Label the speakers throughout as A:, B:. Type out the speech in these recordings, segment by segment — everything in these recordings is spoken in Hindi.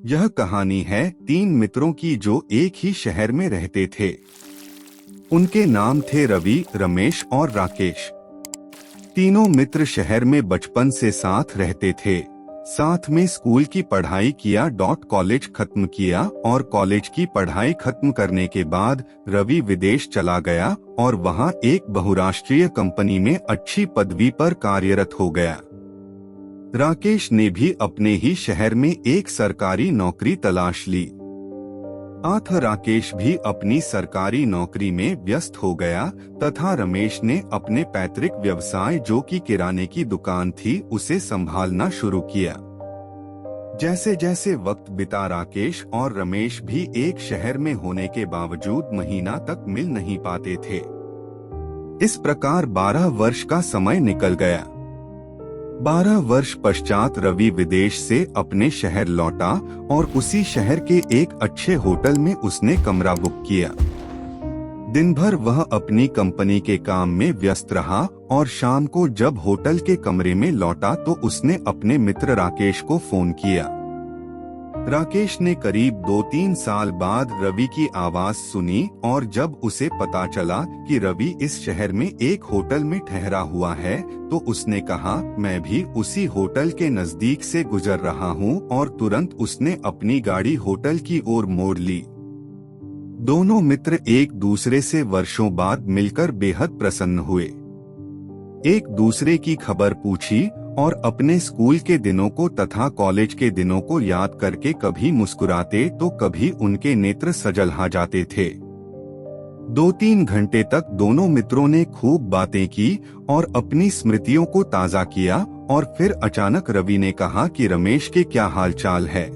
A: यह कहानी है तीन मित्रों की जो एक ही शहर में रहते थे। उनके नाम थे रवि, रमेश और राकेश। तीनों मित्र शहर में बचपन से साथ रहते थे। साथ में स्कूल की पढ़ाई किया, कॉलेज खत्म किया और कॉलेज की पढ़ाई खत्म करने के बाद रवि विदेश चला गया और वहां एक बहुराष्ट्रीय कंपनी में अच्छी पदवी पर कार्यरत हो गया। राकेश ने भी अपने ही शहर में एक सरकारी नौकरी तलाश ली। राकेश भी अपनी सरकारी नौकरी में व्यस्त हो गया तथा रमेश ने अपने पैतृक व्यवसाय जो कि किराने की दुकान थी उसे संभालना शुरू किया। जैसे जैसे वक्त बीता राकेश और रमेश भी एक शहर में होने के बावजूद महीना तक मिल नहीं पाते थे। इस प्रकार 12 वर्ष का समय निकल गया। 12 वर्ष पश्चात रवि विदेश से अपने शहर लौटा और उसी शहर के एक अच्छे होटल में उसने कमरा बुक किया। दिन भर वह अपनी कंपनी के काम में व्यस्त रहा और शाम को जब होटल के कमरे में लौटा तो उसने अपने मित्र राकेश को फोन किया। राकेश ने करीब 2-3 साल बाद रवि की आवाज सुनी और जब उसे पता चला कि रवि इस शहर में एक होटल में ठहरा हुआ है तो उसने कहा, मैं भी उसी होटल के नजदीक से गुजर रहा हूँ और तुरंत उसने अपनी गाड़ी होटल की ओर मोड़ ली। दोनों मित्र एक दूसरे से वर्षों बाद मिलकर बेहद प्रसन्न हुए। एक दूसरे की खबर पूछी और अपने स्कूल के दिनों को तथा कॉलेज के दिनों को याद करके कभी मुस्कुराते तो कभी उनके नेत्र सजलहा जाते थे। 2-3 घंटे तक दोनों मित्रों ने खूब बातें की और अपनी स्मृतियों को ताजा किया और फिर अचानक रवि ने कहा कि रमेश के क्या हालचाल है।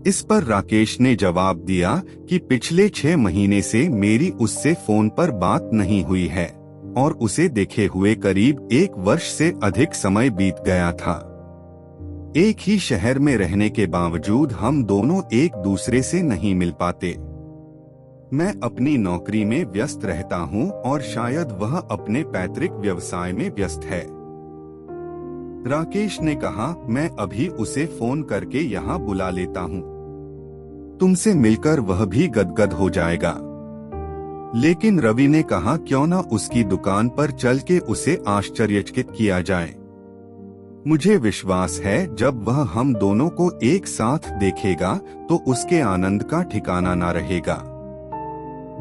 A: इस पर राकेश ने जवाब दिया कि पिछले 6 महीने से मेरी उससे फोन पर बात नहीं हुई है और उसे देखे हुए करीब 1 वर्ष से अधिक समय बीत गया था। एक ही शहर में रहने के बावजूद हम दोनों एक दूसरे से नहीं मिल पाते। मैं अपनी नौकरी में व्यस्त रहता हूँ और शायद वह अपने पैतृक व्यवसाय में व्यस्त है। राकेश ने कहा, मैं अभी उसे फोन करके यहाँ बुला लेता हूँ। तुमसे मिलकर वह भी गदगद हो जाएगा। लेकिन रवि ने कहा, क्यों ना उसकी दुकान पर चल के उसे आश्चर्यचकित किया जाए। मुझे विश्वास है जब वह हम दोनों को एक साथ देखेगा तो उसके आनंद का ठिकाना ना रहेगा।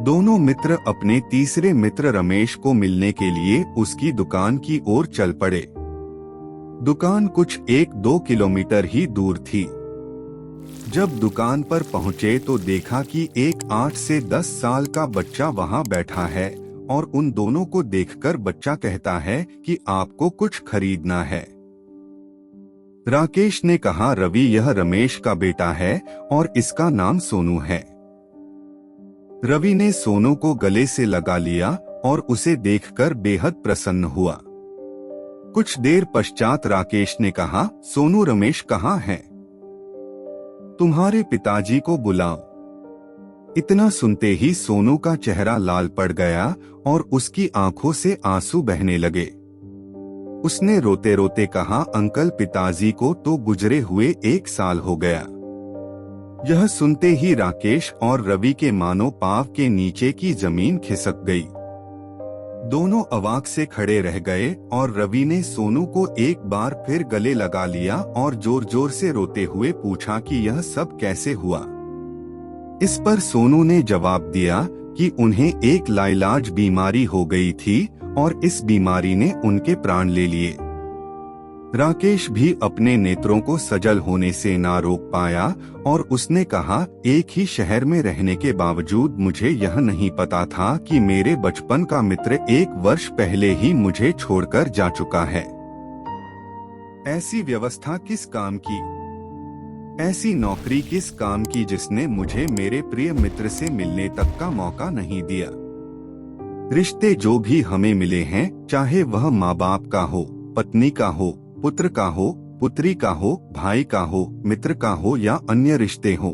A: दोनों मित्र अपने तीसरे मित्र रमेश को मिलने के लिए उसकी दुकान की ओर चल पड़े। दुकान कुछ 1-2 किलोमीटर ही दूर थी। जब दुकान पर पहुंचे तो देखा कि एक 8 से 10 साल का बच्चा वहां बैठा है और उन दोनों को देखकर बच्चा कहता है कि आपको कुछ खरीदना है। राकेश ने कहा, रवि यह रमेश का बेटा है और इसका नाम सोनू है। रवि ने सोनू को गले से लगा लिया और उसे देखकर बेहद प्रसन्न हुआ। कुछ देर पश्चात राकेश ने कहा, सोनू रमेश कहाँ है? तुम्हारे पिताजी को बुलाओ। इतना सुनते ही सोनू का चेहरा लाल पड़ गया और उसकी आंखों से आंसू बहने लगे। उसने रोते रोते कहा, अंकल पिताजी को तो गुजरे हुए 1 साल हो गया। यह सुनते ही राकेश और रवि के मानो पांव के नीचे की जमीन खिसक गई। दोनों अवाक से खड़े रह गए और रवि ने सोनू को एक बार फिर गले लगा लिया और जोर जोर से रोते हुए पूछा कि यह सब कैसे हुआ। इस पर सोनू ने जवाब दिया कि उन्हें एक लाइलाज बीमारी हो गई थी और इस बीमारी ने उनके प्राण ले लिए। राकेश भी अपने नेत्रों को सजल होने से ना रोक पाया और उसने कहा, एक ही शहर में रहने के बावजूद मुझे यह नहीं पता था कि मेरे बचपन का मित्र 1 वर्ष पहले ही मुझे छोड़कर जा चुका है। ऐसी व्यवस्था किस काम की, ऐसी नौकरी किस काम की जिसने मुझे मेरे प्रिय मित्र से मिलने तक का मौका नहीं दिया। रिश्ते जो भी हमें मिले हैं, चाहे वह माँ बाप का हो, पत्नी का हो, पुत्र का हो, पुत्री का हो, भाई का हो, मित्र का हो या अन्य रिश्ते हो,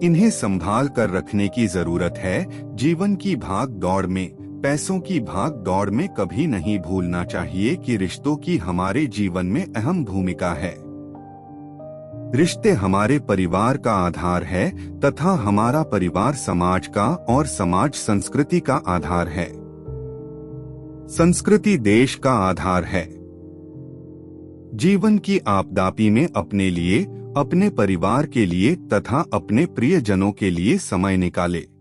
A: इन्हें संभाल कर रखने की जरूरत है। जीवन की भाग दौड़ में, पैसों की भाग दौड़ में कभी नहीं भूलना चाहिए कि रिश्तों की हमारे जीवन में अहम भूमिका है। रिश्ते हमारे परिवार का आधार है तथा हमारा परिवार समाज का और समाज संस्कृति का आधार है। संस्कृति देश का आधार है। जीवन की आपदापी में अपने लिए, अपने परिवार के लिए तथा अपने प्रियजनों के लिए समय निकाले।